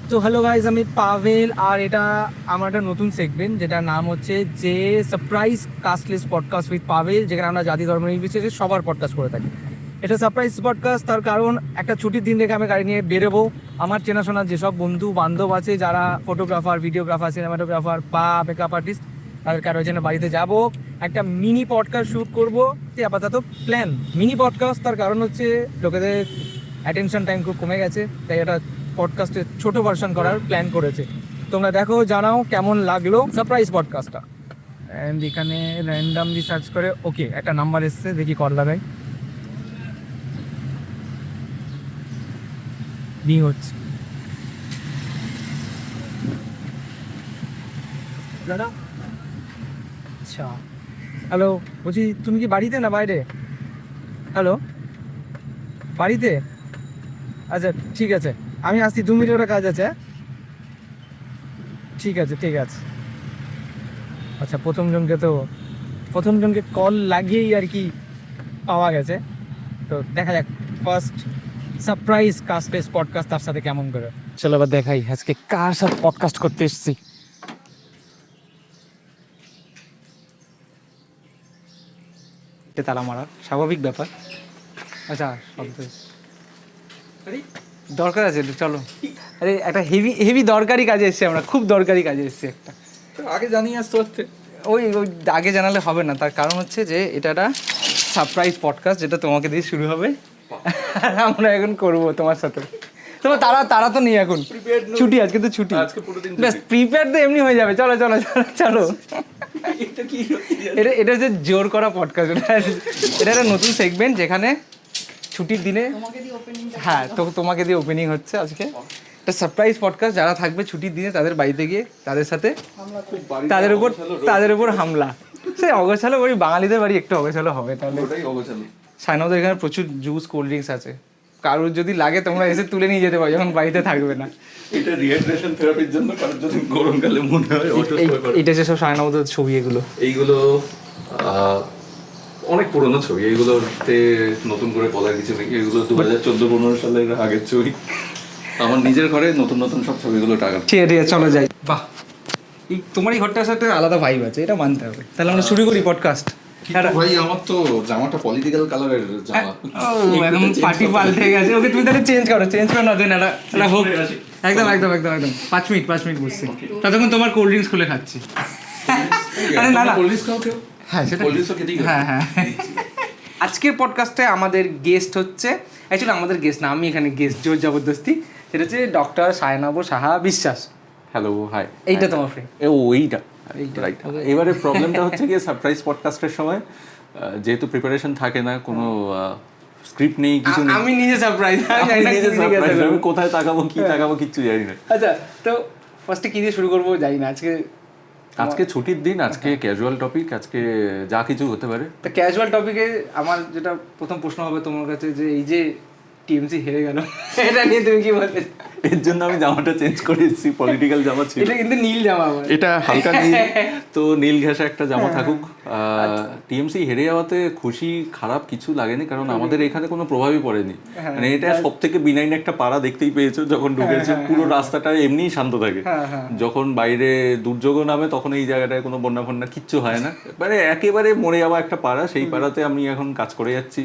তো hello guys, আমি পাভেল। আর এটা আমার একটা নতুন সেগমেন্ট যেটার নাম হচ্ছে যে সারপ্রাইজ কাস্টলেস পডকাস্ট উইথ পাভেল, যেখানে আমরা জাতি ধর্ম নির্বিশেষে সবার পডকাস্ট করে থাকি। এটা সারপ্রাইজ পডকাস্ট, তার কারণ একটা ছুটির দিন দেখে আমি গাড়ি নিয়ে বেরোবো। আমার চেনাশোনা যেসব বন্ধু বান্ধব আছে, যারা ফটোগ্রাফার, ভিডিওগ্রাফার, সিনেমাটোগ্রাফার বা মেকআপ আর্টিস্ট, তাদের কারোর জন্য বাড়িতে যাব, একটা মিনি পডকাস্ট শ্যুট করবো। আপাতত প্ল্যান মিনি পডকাস্ট, তার কারণ হচ্ছে লোকেদের অ্যাটেনশন টাইম খুব কমে গেছে, তাই এটা পডকাস্টের ছোট ভার্সন করার প্ল্যান করেছে। তোমরা দেখো, জানাও কেমন লাগলো সারপ্রাইজ পডকাস্টটা। অ্যান্ড এখানে র্যান্ডামলি সার্চ করে ওকে একটা নাম্বার এসছে, দেখি কল লাগাই। রিং হচ্ছে। দাদা, আচ্ছা, হ্যালো, বলছি তুমি কি বাড়িতে না বাইরে? হ্যালো, বাড়িতে? আচ্ছা ঠিক আছে, আমি আসছি, 2 মিনিট ওটা কাজ আছে। ঠিক আছে ঠিক আছে। আচ্ছা, প্রথমজনকে কল লাগিয়েই আর কি পাওয়া গেছে। তো দেখা যাক ফার্স্ট সারপ্রাইজ কাস্টলেস পডকাস্ট তার সাথে কেমন করে। চলো এবার দেখাই আজকে কার সাথে পডকাস্ট করতে এসেছি। এটা তালা মারা স্বাভাবিক ব্যাপার। আচ্ছা, দরকার আছে একটু, চলো। আরে একটা হেভি হেভি দরকারি কাজে এসেছি আমরা, খুব দরকারি কাজে এসেছি একটা। আগে জানিয়ে আসতে হচ্ছে। ওই ওই আগে জানালে হবে না, তার কারণ হচ্ছে যে এটা একটা সারপ্রাইজ পডকাস্ট যেটা তোমাকে দিয়ে শুরু হবে। আমরা এখন করবো তোমার সাথে। তোমার তারা তো নেই এখন, ছুটি, আজকে তো ছুটি, ব্যাস প্রিপেয়ার তো এমনি হয়ে যাবে। চলো চলো চলো চলো। এটা হচ্ছে জোর করা পডকাস্ট। এটা একটা নতুন সেগমেন্ট যেখানে ছুটির দিনে, হ্যাঁ, তো তোমাকে দিয়ে ওপেনিং হচ্ছে আজকে। একটা সারপ্রাইজ পডকাস্ট, যারা থাকবে ছুটির দিনে তাদের বাড়িতে গিয়ে তাদের সাথে তাদের উপর হামলা। সে অগোছালো বাড়ি, বাঙালিদের বাড়ি একটু অগোছালো হবে। তাহলে সাইনাদের এখানে প্রচুর জুস কোল্ড ড্রিঙ্কস আছে, কারোর যদি লাগে তোমরা এসে তুলে নিয়ে যেতে পারো যখন বাড়িতে থাকবে না। এটা রিহাইড্রেশন থেরাপির জন্য, কারণ যদি গরমকালে মনে হয় এটা যে সব সাইনাদের ছবি, এইগুলো অনেক পুরোনো ছবি। এইগুলোতে নতুন করে বলার কিছু নেই। এগুলো 2014-15 সালের আগের ছবি। আমার নিজের ঘরে নতুন নতুন সব ছবিগুলো টাকা। ঠিক আছে চলো যাই। বাহ, তোমার এই ঘরটার সাথে আলাদা ভাইব আছে, এটা মানতে হবে। তাহলে আমরা শুরু করি পডকাস্ট। ভাই, আমার তো জামাটা পলিটিক্যাল কালারের জামা। একদম পার্টি পাল্টে গেছে। ওকে তুমি তাহলে চেঞ্জ করো না, দেন এটা হোক। একদম একদম একদম একদম 5 মিনিট বসছি, ততক্ষণ তোমার কোল্ড ড্রিঙ্কস খুলে খাচ্ছি। আরে না না, হ্যাঁ সেটা, হ্যাঁ হ্যাঁ। আজকের পডকাস্টে আমাদের গেস্ট হচ্ছে, অ্যাকচুয়ালি আমাদের গেস্ট না, আমি এখানে গেস্ট, জোর জবরদস্তি। সেটা হচ্ছে doctor Sayanabh Saha Biswas. Hello, hi. এইটা তোমার ফ্রেন্ড? এইটা রাইট। এবারে প্রবলেমটা হচ্ছে কি, সারপ্রাইজ পডকাস্টের সময় যেহেতু প্রিপারেশন থাকে না, কোনো স্ক্রিপ্ট নেই, কিছু নেই, আমি নিজে সারপ্রাইজ, আমি কোথায় তাকাবো কি তাকাবো কিচ্ছু জানি না। আচ্ছা, তো ফার্স্টে কি দিয়ে শুরু করবো জানি না। আজকে ছুটির দিন, আজকে ক্যাজুয়াল টপিক, আজকে যা কিছু হতে পারে। তো ক্যাজুয়াল টপিকে আমার যেটা প্রথম প্রশ্ন হবে তোমার কাছে, যে এই যে টিএমসি হেরে গেল, এটা নিয়ে তুমি কি বলতে? এর জন্য আমি জামাটা চেঞ্জ করে এসেছি, পলিটিক্যাল জামা ছিল। এটা কিন্তু নীল জামা আমার, এটা হালকা নীল, তো নীল ঘেঁষা একটা জামা থাকুক। টিএমসি হেরে যাওয়াতে খুশি খারাপ কিছু লাগেনি, কারণ আমাদের এখানে কোনো প্রভাবই পড়েনি। মানে এটা সব থেকে বিনাইন একটা পাড়া, দেখতেই পেয়েছো যখন ঢুকেছো, পুরো রাস্তাটা এমনিই শান্ত থাকে। যখন বাইরে দুর্যোগ নামে তখন এই জায়গাটায় কোনো বন্যা ফন্যা কিচ্ছু হয় না, মানে একেবারে মরে যাওয়া একটা পাড়া। সেই পাড়াতে আমি এখন কাজ করে যাচ্ছি।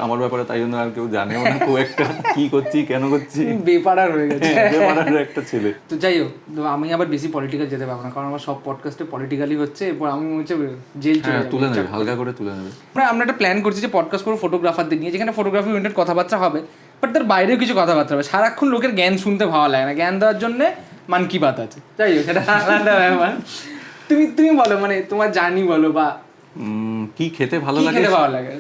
আমার ব্যাপারে তাই জন্য আর কেউ জানেও না খুব একটা কি করছি, কেন করছি, বেপাড়ার হয়ে গেছে, বেপাড়ার একটা ছেলে। তো যাই হোক, আমি আবার বেশি পলিটিক্যাল যেতে পারবো না, কারণ আমার সব পডকাস্টে পলিটিক্যালি হচ্ছে। এরপর আমি হচ্ছে জেল চলে যাবো। তুলে নেবে, হালকা করে তুলে নেবে। আমরা একটা প্ল্যান করছি যে পডকাস্ট করবো ফটোগ্রাফারদের নিয়ে, যেখানে ফটোগ্রাফি ওরিয়েন্টেড কথাবার্তা হবে, বাট তার বাইরেও কিছু কথাবার্তা হবে। সারাক্ষণ লোকের জ্ঞান শুনতে ভালো লাগে না, জ্ঞান দেওয়ার জন্য মান কি বাত আছে। যাই হোক, সেটা আলাদা ব্যাপার। তুমি বলো, মানে তোমার জার্নি বলো, বা কি খেতে ভালো লাগে।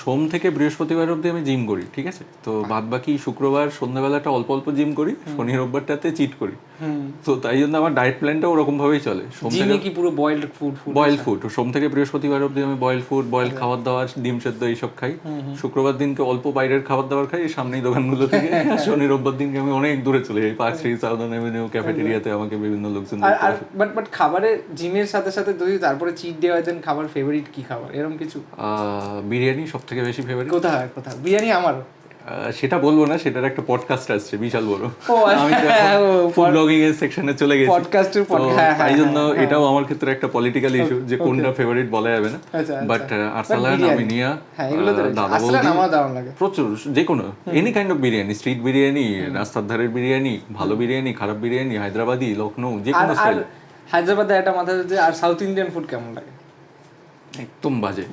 সোম থেকে বৃহস্পতিবার অবধি আমি জিম করি, ঠিক আছে? তো বাদ বাকি শুক্রবার সন্ধ্যাবেলাটা অল্প অল্প জিম করি, শনি রোববারটাতে চিট করি। তো তাই জন্য আমার ডায়েট প্ল্যানটা ওরকম ভাবেই চলে। সোম থেকে কি পুরো বয়েলড ফুড, সোম থেকে বৃহস্পতিবার অবধি আমি বয়েল ফুড, বয়েল খাবার দাবার, ডিম সেদ্ধ এইসব খাই। শুক্রবার দিনকে অল্প বাইরের খাবার দাবার খাই সামনেই দোকানগুলো থেকে। শনি রোববার দিনকে আমি অনেক দূরে চলে যাই, পার্ক স্ট্রিট, সাউদার্ন এভিনিউ, ক্যাফেটেরিয়াতে আমাকে বিভিন্ন লোকজন। বাট খাবারে জিমের সাথে সাথে যদি তারপরে চিট ডে হয়, দেন খাবার ফেভারিট কি খাবার, এরকম কিছু? বিরিয়ানি সব থেকে বেশি ফেভারিট। কোথায় বিরিয়ানি? আমার সেটা বলবো না, সেটার একটা পডকাস্ট আসছে বিশাল বড়। ও, আমি ফুড ব্লগিং এর সেকশনে চলে গেছি, পডকাস্টের তো তাই জন্য এটাও আমার ক্ষেত্রে একটা পলিটিক্যাল ইস্যু যে কোনটা ফেভারিট বলা যাবে না। বাট আরসালান, আমিনিয়া, দাদা বৌদি, প্রচুর যে কোনো any kind of biryani, street biryani, রাস্তার ধারের বিরিয়ানি, ভালো বিরিয়ানি, খারাপ বিরিয়ানি, হায়দ্রাবাদি, লখনৌ, যে কোনো স্টাইল। হায়দ্রাবাদে একটা মাথা যে, আর সাউথ ইন্ডিয়ান ফুড কেমন লাগে? একদম বাজে,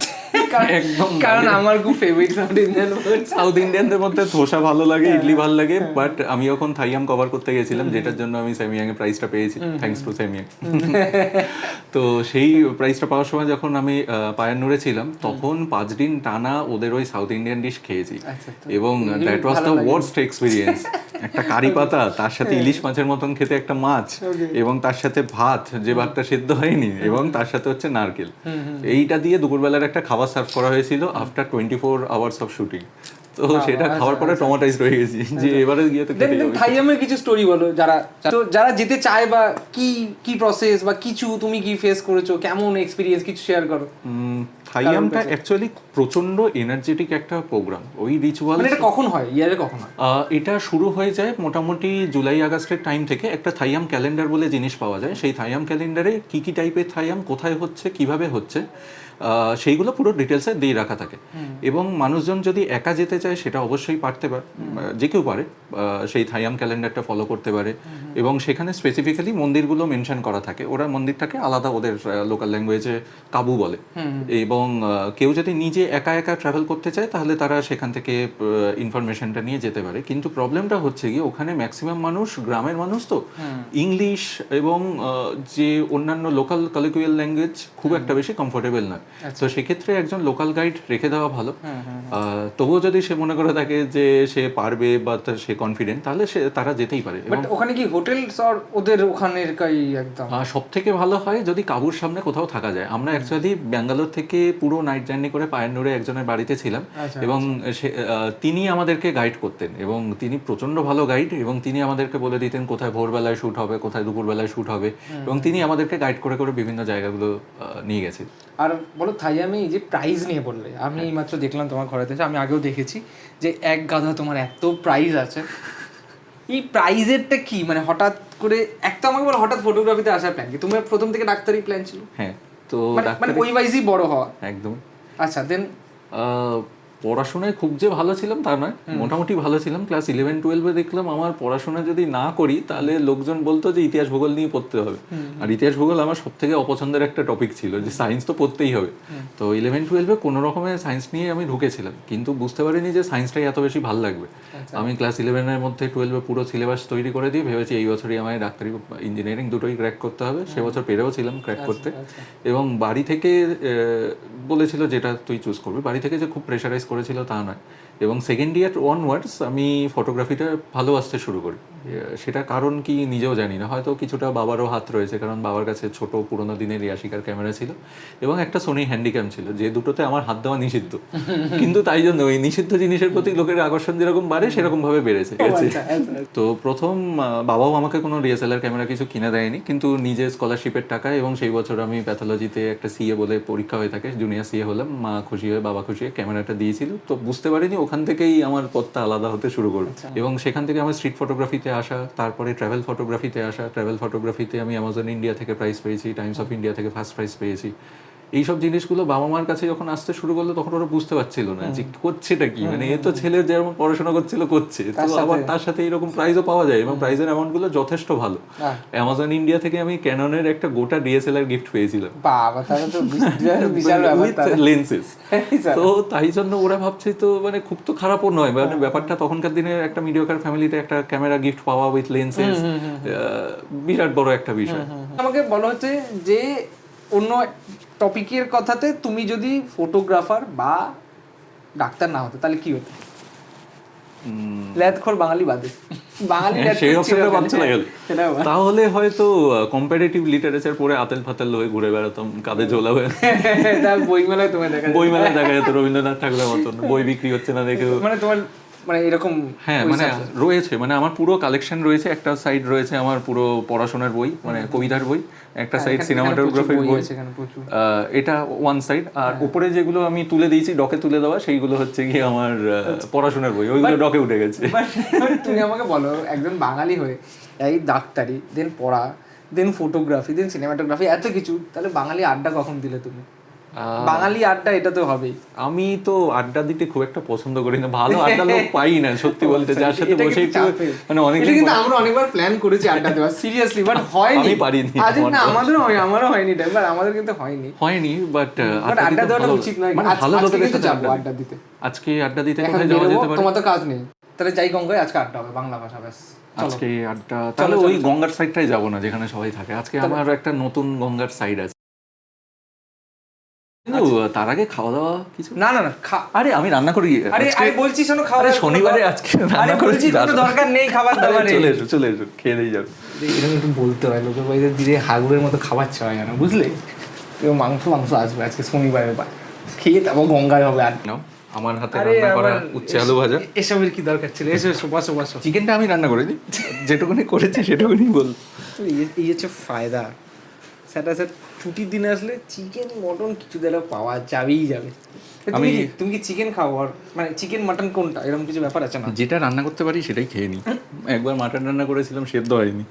একদম। কারণ আমার খুব favourite South Indian food. South ইন্ডিয়ানদের মধ্যে ধোসা ভালো লাগে, ইডলি ভালো লাগে, বাট আমি যখন থাইয়াম কভার করতে গেছিলাম, যেটার জন্য আমি সেমিয়াং এর প্রাইসটা পেয়েছি, থ্যাঙ্কস টু সেমিয়াং। তো সেই প্রাইসটা পাওয়ার সময় যখন আমি পায়ান্নুরে ছিলাম, তখন 5 দিন টানা ওদের ওই সাউথ ইন্ডিয়ান ডিশ খেয়েছি, এবং that was the worst experience. একটা কারি পাতা, তার সাথে ইলিশ মাছের মতন খেতে একটা মাছ, এবং তার সাথে ভাত, যে ভাতটা সেদ্ধ হয়নি, এবং তার সাথে হচ্ছে নারকেল। এইটা দিয়ে দুপুরবেলার একটা খাবার সার্ভ করা হয়েছিল আফটার 24 আওয়ার্স অফ শুটিং। তো সেটা খাওয়ার পরে ট্রমাটাইজ রয়ে গেছি যে এবারে গিয়ে তো খেতে হবে। থাইয়ামের কিছু স্টোরি বলো, যারা যেতে চায়, বা কি প্রসেস বা কিছু তুমি কি ফেস করেছো, কেমন এক্সপেরিয়েন্স কিছু শেয়ার করো। থাইয়ামটা অ্যাকচুয়ালি প্রচন্ড এনার্জেটিক একটা প্রোগ্রাম। ওই রিচুয়াল, মানে এটা কখন হয়, ইয়ারে কখন হয়? এটা শুরু হয়ে যায় মোটামুটি জুলাই আগস্টের টাইম থেকে। একটা থাইয়াম ক্যালেন্ডার বলে জিনিস পাওয়া যায়, সেই থাইয়াম ক্যালেন্ডারে কি কি টাইপের থাইয়াম কোথায় হচ্ছে, কিভাবে হচ্ছে, সেইগুলো পুরো ডিটেলসে দিয়ে রাখা থাকে। এবং মানুষজন যদি একা যেতে চায় সেটা অবশ্যই পারতে পারে, যে কেউ পারে সেই থাইয়াম ক্যালেন্ডারটা ফলো করতে পারে। এবং সেখানে স্পেসিফিক্যালি মন্দিরগুলো মেনশন করা থাকে, ওরা মন্দিরটাকে আলাদা ওদের লোকাল ল্যাঙ্গুয়েজে কাবু বলে। এবং কেউ যদি নিজে একা একা ট্রাভেল করতে চায় তাহলে তারা সেখান থেকে ইনফরমেশনটা নিয়ে যেতে পারে। কিন্তু প্রবলেমটা হচ্ছে কি, ওখানে ম্যাক্সিমাম মানুষ গ্রামের মানুষ, তো ইংলিশ এবং যে অন্যান্য লোকাল কলিকুয়াল ল্যাঙ্গুয়েজ খুব একটা বেশি কমফোর্টেবল না। তো সেক্ষেত্রে একজন লোকাল গাইড রেখে দেওয়া ভালো। তবুও যদি সে মনে করে থাকে যে সে পারবে বা সে কনফিডেন্ট, তাহলে তারা যেতেই পারে। ওখানে কি হোটেল ওদের ওখানের একদম সব থেকে ভালো হয় যদি কাবুর সামনে কোথাও থাকা যায়। আমরা অ্যাকচুয়ালি ব্যাঙ্গালোর থেকে পুরো নাইট জার্নি করে পায়ান্নুরে একজনের বাড়িতে ছিলাম, এবং তিনি আমাদেরকে গাইড করতেন, এবং তিনি প্রচন্ড ভালো গাইড, এবং তিনি আমাদেরকে বলে দিতেন কোথায় ভোরবেলায় শ্যুট হবে, কোথায় দুপুরবেলায় শ্যুট হবে, এবং তিনি আমাদেরকে গাইড করে করে বিভিন্ন জায়গাগুলো নিয়ে গেছেন। আর বলো থাইয়ামে এই যে প্রাইজ নিয়ে বললে, আমি এইমাত্র দেখলাম তোমার ঘরে থেকে, আমি আগেও দেখেছি যে এক গাধা তোমার এত প্রাইজ আছে। এই প্রাইজেরটা কি, মানে হঠাৎ করে একটা আমাকে বলো, হঠাৎ ফটোগ্রাফিতে আসার প্ল্যান কি? তোমার প্রথম থেকে ডাক্তারি প্ল্যান ছিল? হ্যাঁ, তো মানে ওই ওয়াইজই বড় হওয়া একদম। আচ্ছা, দেন পড়াশোনায় খুব যে ভালো ছিলাম তা নয়, মোটামুটি ভালো ছিলাম। ক্লাস 11-12 দেখলাম আমার পড়াশোনা যদি না করি তাহলে লোকজন বলতো যে ইতিহাস ভূগোল নিয়ে পড়তে হবে, আর ইতিহাস ভূগোল আমার সব থেকে অপছন্দের একটা টপিক ছিল, যে সায়েন্স তো পড়তেই হবে। তো 11-12 কোনো রকমে সায়েন্স নিয়ে আমি ঢুকেছিলাম, কিন্তু বুঝতে পারিনি যে সায়েন্সটাই এত বেশি ভালো লাগবে। আমি ক্লাস 11-এর মধ্যে 12 পুরো সিলেবাস তৈরি করে দিয়ে ভেবেছি এই বছরই আমায় ডাক্তারি ইঞ্জিনিয়ারিং দুটোই ক্র্যাক করতে হবে। সে বছর পেরেও ছিলাম ক্র্যাক করতে। এবং বাড়ি থেকে বলেছিল যেটা তুই চুজ করবি, বাড়ি থেকে যে খুব প্রেশারাইজ করেছিল তা নয়। এবং সেকেন্ড ইয়ার অনওয়ার্ডস আমি ফটোগ্রাফিটা ভালোবাসতে শুরু করি। সেটা কারণ কি নিজেও জানি না, হয়তো কিছুটা বাবারও হাত রয়েছে, কারণ বাবার কাছে ছোট পুরোনো দিনের ইয়াশিকার ক্যামেরা ছিল, এবং একটা সোনি হ্যান্ডিক্যাম ছিল, যে দুটোতে আমার হাত দেওয়া নিষিদ্ধ। কিন্তু তাই জন্য ওই নিষিদ্ধ জিনিসের প্রতি লোকের আকর্ষণ যেরকম বাড়ে সেরকম ভাবে বেড়েছে। তো প্রথম বাবাও আমাকে কোনো ডিএসএলআর ক্যামেরা কিছু কিনে দেয়নি, কিন্তু নিজে স্কলারশিপের টাকায়, এবং সেই বছর আমি প্যাথোলজিতে একটা সিএ বলে পরীক্ষা হয়ে থাকে, জুনিয়র সিএ হলাম, মা খুশি হয়ে বাবা খুশি হয়ে ক্যামেরাটা দিয়েছিল। তো বুঝতে পারিনি ওখান থেকেই আমার পথটা আলাদা হতে শুরু করলো। এবং সেখান থেকে আমার স্ট্রিট ফটোগ্রাফিতে আসা, তারপরে ট্রাভেল ফটোগ্রাফিতে আসা। ট্রাভেল ফটোগ্রাফিতে আমি অ্যামাজন ইন্ডিয়া থেকে প্রাইজ পেয়েছি, টাইমস অফ ইন্ডিয়া থেকে ফার্স্ট প্রাইজ পেয়েছি। এইসব জিনিসগুলো বাবা মার কাছে যখন আসতে শুরু করলো তখন ওরা বুঝতে পারছিল না যে করছেটা কি, মানে এ তো ছেলে যেমন পড়াশোনা করছিল করছে, তো আবার তার সাথে এরকম প্রাইজও পাওয়া যায়, এবং প্রাইজের অ্যামাউন্টগুলো যথেষ্ট ভালো। অ্যামাজন ইন্ডিয়া থেকে আমি ক্যাননের একটা গোটা ডিএসএলআর গিফট পেয়েছিলাম, লেন্সেস। তো তাই জন্য ওরা ভাবছে তো মানে খুব তো খারাপও নয়, মানে ব্যাপারটা তখনকার দিনে একটা মিডিওকার ফ্যামিলিতে একটা ক্যামেরা গিফট পাওয়া উইথ লেন্সেস বিরাট বড় একটা বিষয়। আমাকে বলা হচ্ছে যে অন্য টপিকের কথাতে তুমি যদি ফটোগ্রাফার বা ডাক্তার না হতো তাহলে কি হতো? ল্যাদখোর বাঙালি বাদে, বাঙালি তাহলে হয়তো কম্পারেটিভ লিটারেচার পড়ে আতেল ফাতেল হয়ে ঘুরে বেড়াতাম, কাঁধে ঝোলা হয়ে। বইমেলায় তোমায় দেখা বইমেলায় দেখা যেত রবীন্দ্রনাথ ঠাকুরের মতন, বই বিক্রি হচ্ছে না দেখে, মানে তোমার মানে এরকম হ্যাঁ ওই মানে subject? রয়েছে, মানে আমার পুরো কালেকশন রয়েছে। একটা সাইড রয়েছে আমার পুরো পড়াশোনার বই, মানে কবিতার বই, একটা সাইড এখানে সিনেমাটোগ্রাফির প্রচুর বই, আছে, এখানে প্রচুর। এটা ওয়ান সাইড। আর উপরে যেগুলো আমি তুলে দিয়েছি ডকে তুলে দেওয়া, সেইগুলো হচ্ছে গিয়ে আমার পড়াশোনার বই, ওইগুলো ডকে উঠে গেছে। তুমি আমাকে বলো, একজন বাঙালি হয়ে এই ডাক্তারি, দেন পড়া, দেন ফটোগ্রাফি, দেন সিনেমাটোগ্রাফি, এত কিছু, তাহলে বাঙালি আড্ডা কখন দিলে তুমি? বাঙালি আড্ডা এটা তো হবেই। আমি তো আড্ডা দিতে খুব একটা পছন্দ করি না, ভালো আড্ডা লোক পাই না সত্যি বলতে, যার সাথে বসে একটু মানে এটা কিন্তু আমরা অনেকবার প্ল্যান করেছি আড্ডা দেওয়া, সিরিয়াসলি, বাট হয়নি। আমি পারিনি। আজ না আমারও হয়নি টাইম, বাট আমাদের কিন্তু হয়নি। বাট আড্ডা দেওয়াটা উচিত নয়, মানে ভালো লোকেদের সাথে যাবো আড্ডা দিতে। আজকে আড্ডা দিতে এখন কোথায় যাওয়া যেতে পারে? তোমার তো কাজ নেই, তাহলে যাই গঙ্গায়, আজকে আড্ডা হবে বাংলা ভাষা, ব্যাস। আজকে আড্ডা, তাহলে ওই গঙ্গার সাইডটাই যাবো না যেখানে সবাই থাকে। আজকে আমার একটা নতুন গঙ্গার সাইড আছে, কিন্তু তার আগে খাওয়া দাওয়া কিছু। না আরে আমি রান্না করি। আরে বলছি শোনো, খাওয়া শনিবারে আজকে রান্না বলছি, কোনো দরকার নেই খাবার দাবারে। চলে এসো খেয়ে দিয়ে যাবে। এরকম একটু বলতে হয়, লোকের বাড়িতে দিদি হাগুরের মতো খাবার চাওয়া যায় না, বুঝলে? মাংস আসবে আজকে শনিবারে, খেয়ে তারপর গঙ্গায় হবে। আর নাও আমার হাতে রান্না করা উচ্ছে আলু ভাজা। এসবের কি দরকার ছিল? এসো বসো। চিকেনটা আমি রান্না করিনি, যেটুকুনি করেছি সেটুকুনি বল। এই হচ্ছে ফায়দা, সেটা ছুটির দিনে আসলে চিকেন মটন কিছু দিলে পাওয়া যাবেই যাবে। তুমি কি চিকেন খাও? আর মানে চিকেন মাটন কোনটা, এরকম কিছু ব্যাপার আছে না? যেটা রান্না করতে পারি সেটাই খেয়ে নিই। একবার মাটন রান্না করেছিলাম, সেদ্ধ হয়নি,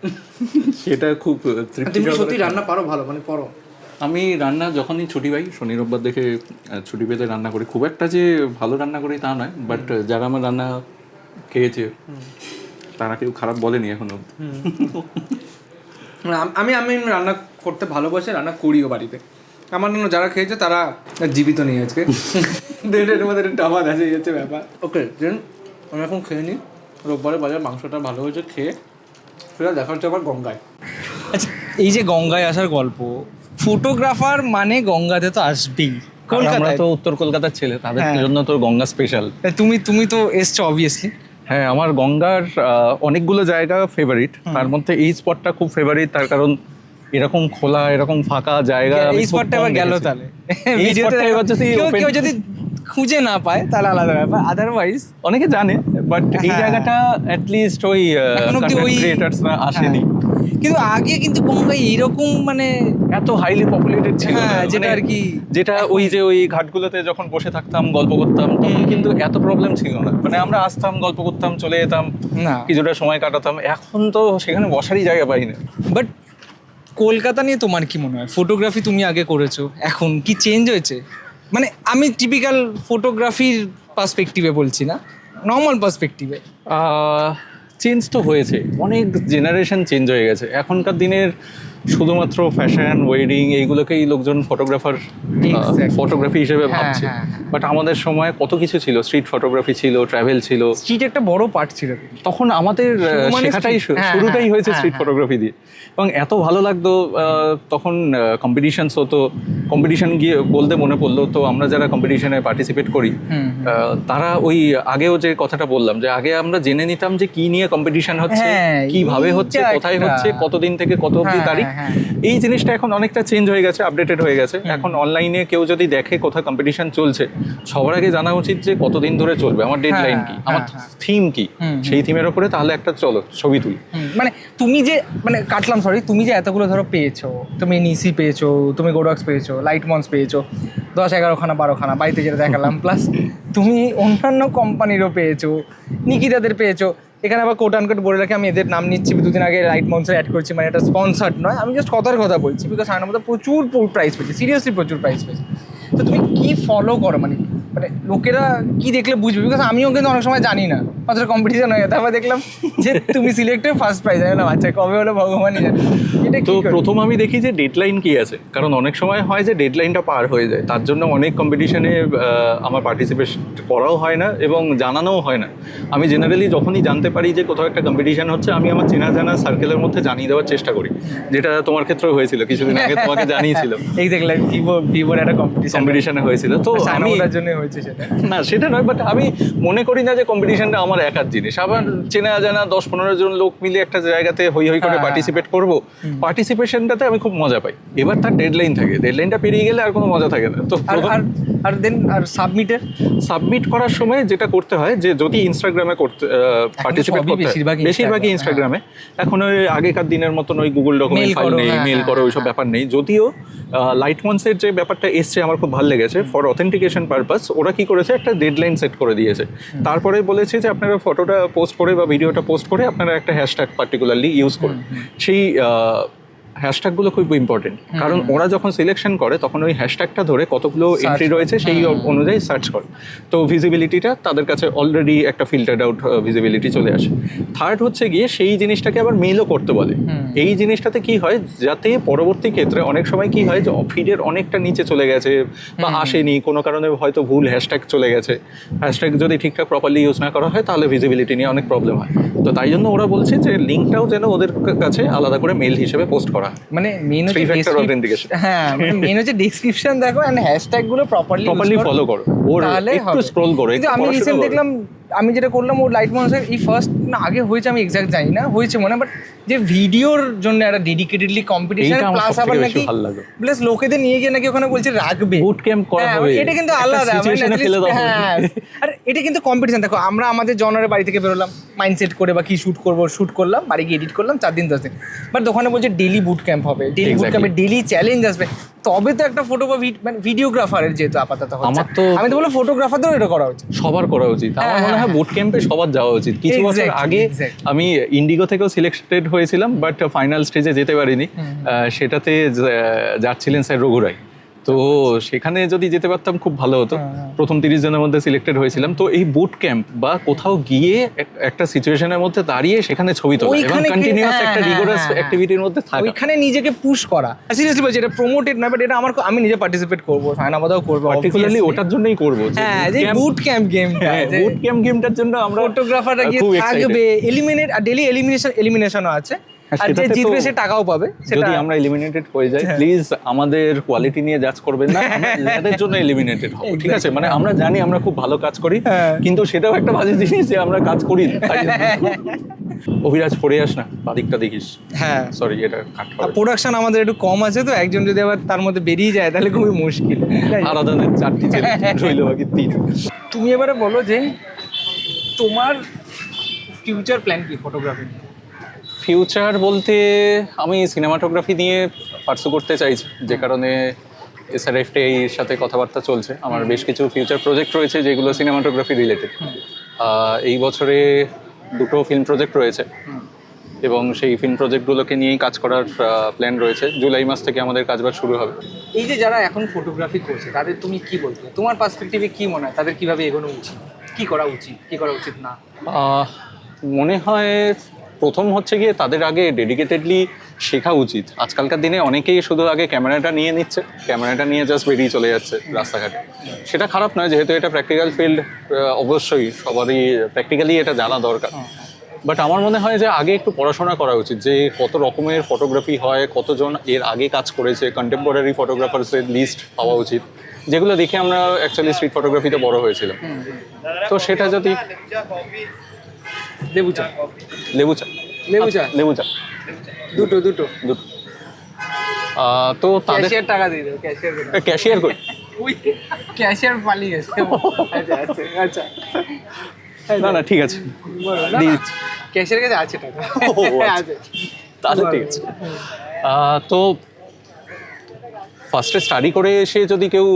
সেটা খুব তৃপ্তি। তুমি সত্যি রান্না পারো ভালো, মানে করো? আমি রান্না যখনই ছুটি পাই, শনি রোববার দেখে ছুটি পেতে রান্না করি। খুব একটা যে ভালো রান্না করি তা নয়, বাট যারা আমার রান্না খেয়েছে তারা কেউ খারাপ বলেনি এখনো। আমি রান্না করতে ভালোবাসি, রান্না করিও বাড়িতে। আমার জন্য যারা খেয়েছে তারা জীবিত নেই আজকে, এর মধ্যে একটা আওয়াজ আছে, এই হচ্ছে ব্যাপার। ওকে দেন আমি এখন খেয়ে নিই, রোববারে বাজার মাংসটা ভালো হয়েছে, খেয়ে সেটা দেখা হচ্ছে আবার গঙ্গায়। আচ্ছা, এই যে গঙ্গায় আসার গল্প, ফটোগ্রাফার মানে গঙ্গাতে তো আসবেই। আমরা তো উত্তর কলকাতার ছেলে, তাদের জন্য তো গঙ্গা স্পেশাল। তুমি তো এসছো অবভিয়াসলি। হ্যাঁ, আমার গঙ্গার অনেকগুলো জায়গা ফেভারিট, তার মধ্যে এই স্পটটা খুব ফেভারিট, তার কারণ এরকম খোলা, এরকম ফাঁকা জায়গা। এই স্পটটা এবার গেল, তাহলে এই স্পটটা এবার যদি কেউ যদি খুঁজে না পায় তাহলে আলাদা ব্যাপার, আদারওয়াইজ অনেকে জানে, বাট এই জায়গাটা অ্যাটলিস্ট ওই ক্রিয়েটার্সরা আসেনি। কিন্তু আগে কিন্তু গঙ্গায় এরকম মানে এত হাইলি পপুলেটেড ছিল, যেটা আর কি, যেটা ওই ঘাটগুলোতে যখন বসে থাকতাম গল্প করতাম তখন কিন্তু এত প্রবলেম ছিল না। মানে আমরা আসতাম, গল্প করতাম, চলে যেতাম, না কিছুটা সময় কাটাতাম। এখন তো সেখানে বসারই জায়গা পাই না। বাট কলকাতা নিয়ে তোমার কি মনে হয়? ফটোগ্রাফি তুমি আগে করেছো, এখন কি চেঞ্জ হয়েছে? মানে আমি টিপিক্যাল ফটোগ্রাফির পার্সপেক্টিভে বলছি না, নর্মাল পার্সপেক্টিভে। চেঞ্জ তো হয়েছে, অনেক জেনারেশন চেঞ্জ হয়ে গেছে। এখনকার দিনের শুধুমাত্র ফ্যাশন, ওয়েডিং এইগুলোকেই লোকজন ফটোগ্রাফি হিসেবে ভাবছে, বাট আমাদের সময় কত কিছু ছিল। স্ট্রিট ফটোগ্রাফি ছিল, ট্রাভেল ছিল, স্ট্রিট একটা বড় পার্ট ছিল। তখন আমাদের শেখাটাই শুরুটাই হয়েছে স্ট্রিট ফটোগ্রাফি দিয়ে, এবং এত ভালো লাগতো। তখন কম্পিটিশনস হতো, কম্পিটিশন গিয়ে বলতে মনে পড়লো, তো আমরা যারা কম্পিটিশনে পার্টিসিপেট করি তারা ওই আগেও যে কথাটা বললাম, যে আগে আমরা জেনে নিতাম যে কি নিয়ে কম্পিটিশন হচ্ছে, কিভাবে হচ্ছে, কোথায় হচ্ছে, কতদিন থেকে কত অবধি তারিখ। এই জিনিসটা এখন অনেকটা চেঞ্জ হয়ে গেছে, আপডেটেড হয়ে গেছে। এখন অনলাইনে কেউ যদি দেখে কোথায় কম্পিটিশন চলছে, সবার আগে জানা উচিত যে কতদিন ধরে চলবে, আমার ডেডলাইন কি, আমার থিম কি, সেই থিমের উপরে তাহলে একটা ছবি তুলি। মানে তুমি যে তুমি যে এতগুলো ধরো পেয়েছো, তুমি নিসি পেয়েছো, তুমি গোডক্স পেয়েছো, লাইট মন্স পেয়েছো, 10-11খানা 12খানা বাড়িতে যেটা দেখালাম, প্লাস তুমি অন্যান্য কোম্পানিরও পেয়েছো, নিকিতাদের পেয়েছো। এখানে আবার কোট আনকোট বলে রাখি, আমি এদের নাম নিচ্ছি, দুদিন আগে লাইট মন্সে অ্যাড করছি, মানে এটা স্পন্সার্ড নয়, আমি জাস্ট কথার কথা বলছি, বিকজ আমার মধ্যে প্রচুর প্রাইস পেয়েছি, সিরিয়াসলি প্রচুর প্রাইস পেয়েছি। তো তুমি কি ফলো করো, মানে লোকেরা কি দেখলে বুঝবে? বিকজ আমিও কিন্তু অনেক সময় জানি না, অথচ কম্পিটিশন হয়ে তারপর দেখলাম যে তুমি সিলেক্টেড ফার্স্ট প্রাইজ। আমি বললাম আচ্ছা, কবে হলো ভগবানই জানে। তো প্রথম আমি দেখি যে ডেডলাইন কি আছে, কারণ অনেক সময় হয় যে ডেডলাইনটা পার হয়ে যায়, তার জন্য অনেক কম্পিটিশনে আমার পার্টিসিপেশন করাও হয় না এবং জানানোও হয় না। আমি জেনারেলি যখনই জানতে পারি যে কোথাও একটা কম্পিটিশন হচ্ছে, আমি আমার চেনা জানা সার্কেলের মধ্যে জানিয়ে দেওয়ার চেষ্টা করি, যেটা তোমার ক্ষেত্রেও হয়েছিল, কিছুদিন আগে তোমাকে জানিয়েছিল। এই দেখলাম ভিভোর একটা কম্পিটিশনে হয়েছিল, তো আমি হয়েছে সেটা। না সেটা নয়, বাট আমি মনে করি না যে কম্পিটিশনটা আমার একার জিনিস। আবার চেনা জানা 10-15 জন লোক মিলে একটা জায়গাতে হই হই করে হ্যাঁ, পার্টিসিপেট করব, পার্টিসিপেশনটাতে আমি খুব মজা পাই। এবার তার ডেডলাইন থাকে, ডেডলাইনটা পেরিয়ে গেলে আর কোনো মজা থাকে না। তো আর দেন আর সাবমিটের সাবমিট করার সময় যেটা করতে হয় যে যদি ইনস্টাগ্রামে করতে পার্টিসিপেট সবই করতে বেশিরভাগই বেশিরভাগই ইনস্টাগ্রামে। এখন ওই আগেকার দিনের মতন ওই গুগল ডকুমেন্ট Mail ফাইল করো, নেই, হ্যাঁ, মেল হ্যাঁ, করো, ওইসব ব্যাপার নেই। যদিও লাইটমন্সের যে ব্যাপারটা এসছে আমার খুব ভালো লেগেছে, ফর অথেন্টিকেশন পারপাস ওরা কি করেছে একটা ডেডলাইন সেট করে দিয়েছে। তারপরে বলেছে যে আপনারা ফটোটা পোস্ট করে বা ভিডিওটা পোস্ট করে আপনারা একটা হ্যাশট্যাগ পার্টিকুলারলি ইউজ করুন। সেই হ্যাশট্যাগুলো খুব ইম্পর্টেন্ট, কারণ ওরা যখন সিলেকশন করে তখন ওই হ্যাশট্যাগটা ধরে কতগুলো এন্ট্রি রয়েছে সেই অনুযায়ী সার্চ করে। তো ভিজিবিলিটিটা তাদের কাছে অলরেডি একটা ফিল্টার্ড আউট ভিজিবিলিটি চলে আসে। থার্ড হচ্ছে গিয়ে সেই জিনিসটাকে আবার মেইলও করতে বলে। এই জিনিসটাতে কি হয়, যাতে পরবর্তী ক্ষেত্রে অনেক সময় কি হয় যে ফিডের অনেকটা নিচে চলে গেছে বা আসেনি, কোনো কারণে হয়তো ভুল হ্যাশট্যাগ চলে গেছে, হ্যাশট্যাগ যদি ঠিকঠাক প্রপারলি ইউজ না করা হয় তাহলে ভিজিবিলিটি নিয়ে অনেক প্রবলেম হয়। তো তাই জন্য ওরা বলছে যে লিঙ্কটাও যেন ওদের কাছে আলাদা করে মেইল হিসেবে পোস্ট করা। মানে মেন হচ্ছে Three-factor authentication। হ্যাঁ, মানে মেন হচ্ছে ডেসক্রিপশন দেখো এন্ড হ্যাশট্যাগ গুলো প্রপারলি ফলো করো, ওর তাহলে একটু স্ক্রল করো। কিন্তু আমি রিসেন্ট দেখলাম, আমি যেটা করলাম ওর লাইট মনসের এই ফার্স্ট না আগে হয়েছে আমি এক্সাক্ট জানি না, হয়েছে মনে, বাট যে ভিডিওর জন্য একটা ডেডিকেটেডলি কম্পিটিশন প্লাস আবার নাকি প্লাস লোকেদের নিয়ে গিয়ে নাকি ওখানে বলছে রাখবে বুট ক্যাম্প করা হবে। এটা কিন্তু আলাদা, হ্যাঁ, আর এটা কিন্তু কম্পিটিশন। দেখো আমরা আমাদের জনারে বাড়ি থেকে বেরোলাম মাইন্ডসেট করে বা কি শুট করলাম, বাড়ি গিয়ে এডিট করলাম 4 দিন 10 দিন, বাট ওখানে বলছে ডেলি বুট ক্যাম্প হবে, ডেলি বুট ক্যাম্পে ডেলি চ্যালেঞ্জ আসবে, তবে তো একটা ফটো বা মানে ভিডিওগ্রাফারের যেহেতু আপাতত আমার তো আমি তো বলবো ফটোগ্রাফারদেরও এটা করা উচিত, সবার করা উচিত। আমার মনে হয় বুট ক্যাম্পে সবার যাওয়া উচিত। কিছু বছর আগে আমি ইন্ডিগো থেকেও সিলেক্টেড হয়েছিলাম, বাট ফাইনাল স্টেজে যেতে পারিনি। সেটাতে যাচ্ছিলেন স্যার রঘুরাই, তো সেখানে যদি যেতে পারতাম খুব ভালো হতো। প্রথম 30 জনের মধ্যে সিলেক্টেড হয়েছিলাম। তো এই বুট ক্যাম্প বা কোথাও গিয়ে একটা সিচুয়েশনের মধ্যে দাঁড়িয়ে সেখানে ছবি তোলা এবং কন্টিনিউয়াস একটা রিগোরাস অ্যাক্টিভিটির মধ্যে থাকা, ওইখানে নিজেকে পুশ করা। সিরিয়াসলি বলছি, এটা প্রমোটেড না, বাট এটা আমি নিজে পার্টিসিপেট করবো, ফায়নাবাদাও করবো, পার্টিকুলারলি ওটার জন্যই করবো। হ্যাঁ, যে বুট ক্যাম্প গেমটা, বুট ক্যাম্প গেমটার জন্য আমরা ফটোগ্রাফাররা গিয়ে থাকবে, এলিমিনেট আর ডেলি এলিমিনেশনও আছে, আর যে জিতবে সে টাকাও পাবে। যদি আমরা এলিমিনেটেড হয়ে যাই, প্লিজ আমাদের কোয়ালিটি নিয়ে জাজ করবেন না, আমাদের জন্য এলিমিনেটেড হবে, ঠিক আছে? মানে আমরা জানি আমরা খুব ভালো কাজ করি, কিন্তু সেটাও একটা বাজে জিনিস যে আমরা কাজ করি না। অভিরাজ পড়ে আস না, বাদিকটা দেখিস। হ্যাঁ, সরি, এটা কাট করে। প্রোডাকশন আমাদের একটু কম আছে, তো একজন যদি আবার তার মধ্যে বেরিয়ে যায় তাহলে খুবই মুশকিল। আরাধনের 4টি ছেলে রইল, বাকি 3। তুমি এবারে বলো যে তোমার ফিউচার প্ল্যান কি ফটোগ্রাফি? ফিউচার বলতে আমি সিনেমাটোগ্রাফি নিয়ে পার্সু করতে চাইছি, যে কারণে এসআরএফটি এর সাথে কথাবার্তা চলছে। আমার বেশ কিছু ফিউচার প্রজেক্ট রয়েছে যেগুলো সিনেমাটোগ্রাফি রিলেটেড। এই বছরে 2টো ফিল্ম প্রজেক্ট রয়েছে এবং সেই ফিল্ম প্রজেক্টগুলোকে নিয়েই কাজ করার প্ল্যান রয়েছে। জুলাই মাস থেকে আমাদের কাজবাজ শুরু হবে। এই যে যারা এখন ফটোগ্রাফি করছে তাদের তুমি কি বলবে, তোমার পার্সপেক্টিভে কি মনে হয় তাদের কিভাবে এগোনো উচিত, কি করা উচিত না? মনে হয় প্রথম হচ্ছে গিয়ে তাদের আগে ডেডিকেটেডলি শেখা উচিত। আজকালকার দিনে অনেকেই শুধু আগে ক্যামেরাটা নিয়ে নিচ্ছে, ক্যামেরাটা নিয়ে জাস্ট বেরিয়ে চলে যাচ্ছে রাস্তাঘাটে। সেটা খারাপ নয়, যেহেতু এটা প্র্যাকটিক্যাল ফিল্ড, অবশ্যই সবারই প্র্যাকটিক্যালি এটা জানা দরকার। বাট আমার মনে হয় যে আগে একটু পড়াশোনা করা উচিত, যে কত রকমের ফটোগ্রাফি হয়, কতজন এর আগে কাজ করেছে, কন্টেম্পোরারি ফটোগ্রাফার্সের লিস্ট পাওয়া উচিত, যেগুলো দেখে আমরা অ্যাকচুয়ালি স্ট্রিট ফটোগ্রাফিতে বড় হয়েছিলাম। তো সেটা যদি লেবু চা দুটো তো তাদের ক্যাশিয়ার টাকা দিয়ে দেবো, ক্যাশিয়ার কই, ক্যাশিয়ার পালিয়ে গেছে। আচ্ছা না ঠিক আছে, দিয়ে দিচ্ছি। ক্যাশিয়ার কাছে আছে টাকা, আছে, তাহলে ঠিক আছে। তো ফার্স্টে স্টাডি করে এসে যদি কেউ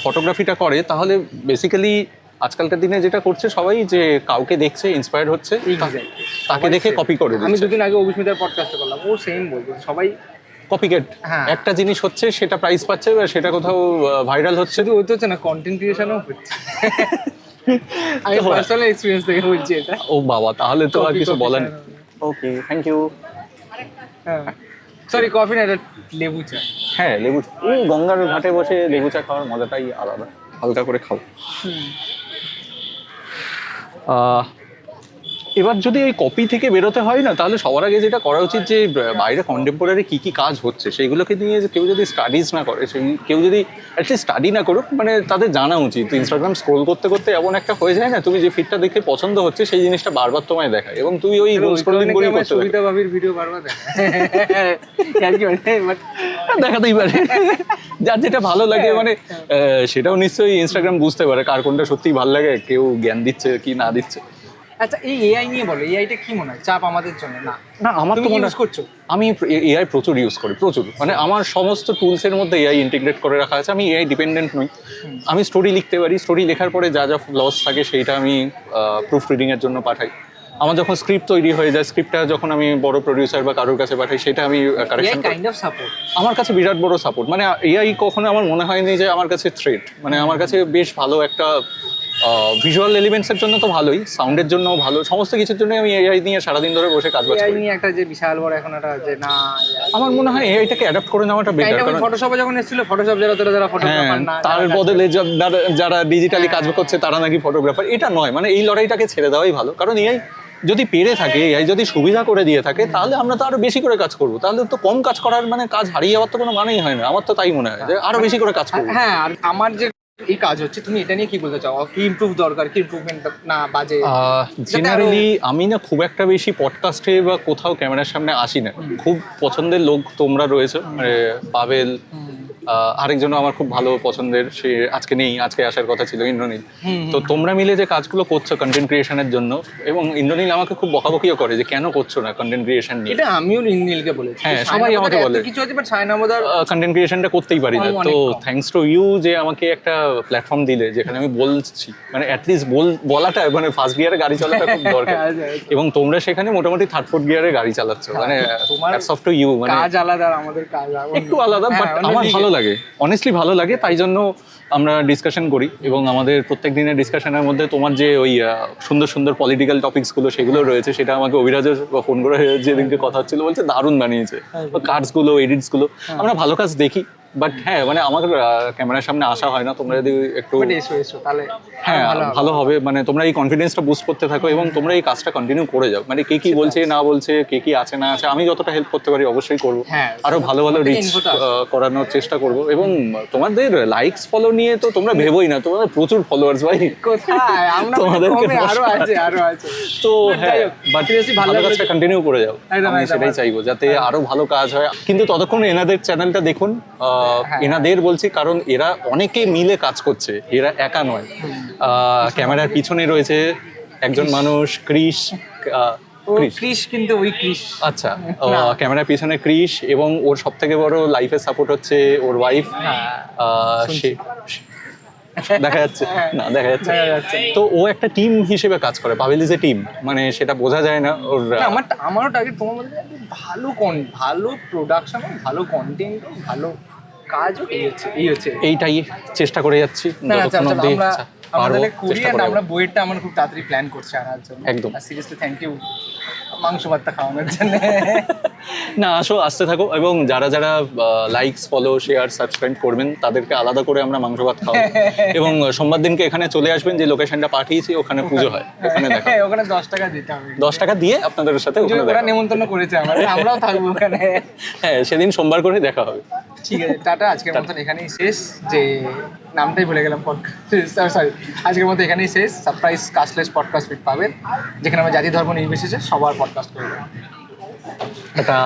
ফটোগ্রাফিটা করে, তাহলে বেসিক্যালি আজকালকার দিনে যেটা করছে সবাই, যে কাউকে দেখছে, ইন্সপায়ার্ড হচ্ছে, তাকে দেখে কপি করে দিচ্ছে। আমি দুদিন আগে অভিস্মিতার পডকাস্টে করলাম, ও সেম বলবে, সবাই কপিকেট। একটা জিনিস হচ্ছে সেটা প্রাইস পাচ্ছে বা সেটা কোথাও ভাইরাল হচ্ছে, শুধু ওই তো হচ্ছে না, কন্টেন্ট ক্রিয়েশনও হচ্ছে। আমি পার্সোনাল এক্সপেরিয়েন্স থেকে বলছি এটা। ও বাবা, তাহলে তো আর কিছু বলার নেই। ওকে, থ্যাংক ইউ। সরি, কফি না, এটা লেবু চা। হ্যাঁ, লেবু, গঙ্গার ঘাটে বসে লেবু চা খাওয়ার মজাটাই আলাদা। হালকা করে খাও। এবার যদি এই কপি থেকে বেরোতে হয় না, তাহলে সবার আগে যেটা করা উচিত যে বাইরে কন্টেম্পোরারি কি কি কাজ হচ্ছে সেইগুলোকে নিয়ে যে কেউ যদি স্টাডিজ না করে, সেই কেউ যদি অ্যাটলিস্ট স্টাডি না করুক, মানে তাদের জানা উচিত। ইনস্টাগ্রাম স্ক্রোল করতে করতে এমন একটা হয়ে যায় না, তুমি যে ফিডটা দেখে পছন্দ হচ্ছে সেই জিনিসটা বারবার তোমায় দেখায় এবং তুমি ওই স্ক্রোলিং করে করতে থাকো। সুবিধা ভাবির ভিডিও বারবার দেখাতেই পারে যার যেটা ভালো লাগে, মানে সেটাও নিশ্চয়ই ইনস্টাগ্রাম বুঝতে পারে কার কোনটা সত্যিই ভালো লাগে, কেউ জ্ঞান দিচ্ছে কি না দিচ্ছে। আচ্ছা, এই এআই নিয়ে বলো, এআইটা কি মনে হয় চাপ আমাদের জন্য? না না, আমার তো মনে ইউজ করছো? আমি এআই প্রচুর ইউজ করি, প্রচুর। মানে আমার সমস্ত টুলসের মধ্যে এআই ইন্টিগ্রেট করে রাখা আছে। আমি এআই ডিপেন্ডেন্ট নই। আমি স্টোরি লিখতে পারি, স্টোরি লেখার পরে যা যা লস থাকে সেইটা আমি প্রুফ রিডিংয়ের জন্য পাঠাই। আমার যখন স্ক্রিপ্ট তৈরি হয়ে যায়, স্ক্রিপ্টটা যখন আমি বড় প্রডিউসার বা কারোর কাছে পাঠাই, সেটা আমি কারেকশন করি। কাইন্ড অফ সাপোর্ট আমার কাছে বিরাট বড় সাপোর্ট। মানে এআই কখনো আমার মনে হয়নি যে আমার কাছে থ্রেট। মানে আমার কাছে বেশ ভালো একটা ভিজুয়াল এলিমেন্টসের জন্য তো ভালোই, সাউন্ডের জন্য ভালো, সমস্ত কিছুর জন্য আমি এআই নিয়ে সারাদিন ধরে বসে কাজ বাজ এআই করি। নিয়ে একটা যে বিশাল বড় এখন একটা যে না, আমার মনে হয় এআইটাকে অ্যাডাপ্ট করে নেওয়াটা বেটার। কারণ ফটোশপে যখন এসেছিল, ফটোশপ যারা ফটোগ্রাফার না, তার বদলে যারা ডিজিটালি কাজ করছে তারা নাকি ফটোগ্রাফার, এটা নয়। মানে এই লড়াইটাকে ছেড়ে দেওয়াই ভালো। কারণ এআই যদি পেরে থাকে, এআই যদি সুবিধা করে দিয়ে থাকে, তাহলে আমরা তো আরো বেশি করে কাজ করবো। তাহলে তো কম কাজ করার মানে কাজ হারিয়ে যাওয়ার তো কোনো মানেই হয় না। আমার তো তাই মনে হয় যে আরো বেশি করে কাজ করবো। হ্যাঁ, আর আমার যে এই কাজ হচ্ছে, তুমি এটা নিয়ে কি বলতে চাও? কি ইমপ্রুভ দরকার, কি ইমপ্রুভমেন্ট না বাজে? জেনারেলি আমি না খুব একটা বেশি পডকাস্টে বা কোথাও ক্যামেরার সামনে আসি না। খুব পছন্দের লোক তোমরা রয়েছে, মানে পাবেল, আরেকজনও আমার খুব ভালো পছন্দের, সে আজকে নেই, আজকে আসার কথা ছিল, ইন্দ্রনীল। তো তোমরা মিলে যে কাজগুলো করছো কন্টেন্ট ক্রিয়েশনের জন্য, এবং ইন্দ্রনীল আমাকে খুব বকাবকিও করে যে কেন করছো না কন্টেন্ট ক্রিয়েশন নিয়ে। এটা আমিও নীলকে বলেছি। হ্যাঁ, সবাই আমাকে বলে কিছু আছে, বাট সায়নামদার কন্টেন্ট ক্রিয়েশনটা করতেই পারি না। তো থ্যাঙ্কস টু ইউ যে আমাকে একটা প্ল্যাটফর্ম দিলে যেখানে আমি বলছি, মানে অ্যাটলিস্ট বলাটা, মানে ফার্স্ট গিয়ারে গাড়ি চালাটা খুব দরকার। এবং তোমরা সেখানে মোটামুটি থার্ড ফোর্থ গিয়ারে গাড়ি চালাচ্ছ, মানে হ্যাটস অফ টু ইউ। মানে কাজ আলাদা, আর আমাদের কাজ একটু আলাদা, বাট আমার ভালো লাগে, অনেস্টলি ভালো লাগে। তাই জন্য আমরা ডিসকাশন করি, এবং আমাদের প্রত্যেক দিনের ডিসকাশনের মধ্যে তোমার যে ওই সুন্দর সুন্দর পলিটিক্যাল টপিকসগুলো সেগুলো রয়েছে, সেটা আমাকে অভিরাজের ফোন করে যেদিনকে কথা হচ্ছিল বলছে দারুণ বানিয়েছে কার্ডসগুলো, এডিটসগুলো। আমরা ভালো কাজ দেখি, বাট হ্যাঁ, মানে আমার ক্যামেরার সামনে আসা হয় না। তোমরা যদি একটু তাহলে হ্যাঁ ভালো হবে, মানে তোমরা এই কনফিডেন্সটা বুস্ট করতে থাকো এবং তোমরা এই কাজটা কন্টিনিউ করে যাও। মানে কে কি বলছে না বলছে, কে কি আছে না আছে, আমি যতটা হেল্প করতে পারি অবশ্যই করবো। আরো ভালো ভালো রিচ করানোর চেষ্টা করব। এবং তোমাদের লাইকস ফলো নিয়ে তো তোমরা ভেবোই না, তোমাদের প্রচুর ফলোয়ার্স ভাই, তোমাদেরকে আরো আছে। তো হ্যাঁ, বাট ভালো কাজটা কন্টিনিউ করে যাও, আমি সেটাই চাইবো যাতে আরো ভালো কাজ হয়। কিন্তু ততক্ষণ এনাদের চ্যানেলটা দেখুন, এনাদের বলছি কারণ এরা অনেকে মিলে কাজ করছে, এরা একা নয়। ক্যামেরার পিছনে রয়েছে একজন মানুষ, ক্রিশ, কিন্তু ওই ক্রিশ, আচ্ছা, ক্যামেরার পিছনে ক্রিশ, এবং ওর সব থেকে বড় লাইফের সাপোর্ট হচ্ছে ওর ওয়াইফ। দেখা যাচ্ছে না, দেখা যাচ্ছে। তো ও একটা টিম হিসেবে কাজ করে, পাভেল ইজ এ টিম, মানে সেটা বোঝা যায় না। ওর আমারও টার্গেট তোমার মধ্যে ভালো প্রোডাকশন, ভালো কন্টেন্ট, ভালো কাজও এই হচ্ছে এইটাই চেষ্টা করে যাচ্ছি যতক্ষণ অবধি পারবো, চেষ্টা করে। আমরা বইয়েরটা আমরা খুব তাড়াতাড়ি প্ল্যান করছি আনার জন্য। একদম সিরিয়াসলি থ্যাংক ইউ মাংস ভাতটা খাওয়ানোর জন্য। না, আসতে থাকো, এবং যারা যারা লাইকস, ফলো, শেয়ার, সাবস্ক্রাইব করবেন তাদেরকে আলাদা করে আমরা মাংস ভাত খাওয়াবো। এবং সোমবার দিনকে এখানে চলে আসবেন, যে লোকেশনটা পাঠিয়েছি ওখানে পুজো হয়, ওখানে দেখা। ওখানে 10 টাকা দিতে হবে, 10 টাকা দিয়ে আপনাদের সাথে ওখানে দেখা। নেমন্তন্ন করেছে আমরাও থাকবো ওখানে। হ্যাঁ, সেদিন সোমবার করে দেখা হবে। ঠিক আছে, টাটা। আজকের মতন এখানেই শেষ। যে নামটাই ভুলে গেলাম, সরি, আজকের মতো এখানেই শেষ। সারপ্রাইজ কাস্টলেস পডকাস্ট উইথ পাবেল, যেখানে আমরা জাতি ধর্ম নির্বিশেষে সবার পডকাস্ট করবো। টাটা।